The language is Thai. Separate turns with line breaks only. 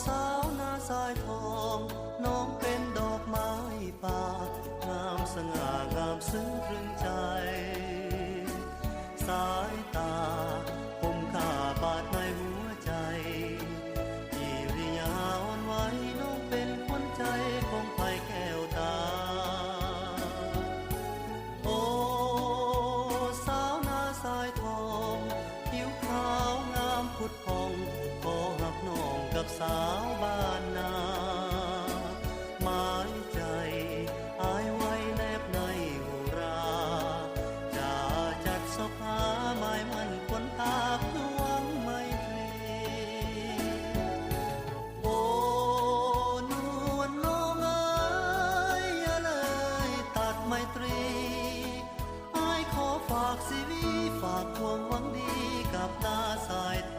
สาวหน้าสายทองน้องเป็นดอกไม้ป่างามสง่างามซึ้งตรึงใจสายตาคมค่าบาดในหัวใจกิริยาอ่อนไหวน้องเป็นขวัญใจของใครแก้วตาโอ้สาวหน้าสายทองผิวขาวงามผุดผ่องขอหักน้องกับสาวบ้านนาหมายใจอายไว้แนบในอุราจะจัดศพหาหมายมันควรตาเพื่อหวังไมตรีโอ้นวลน้องเอ๋ยอย่าเลยตัดไมตรีอายขอฝากชีวิตฝากความหวังดีกับตาสายท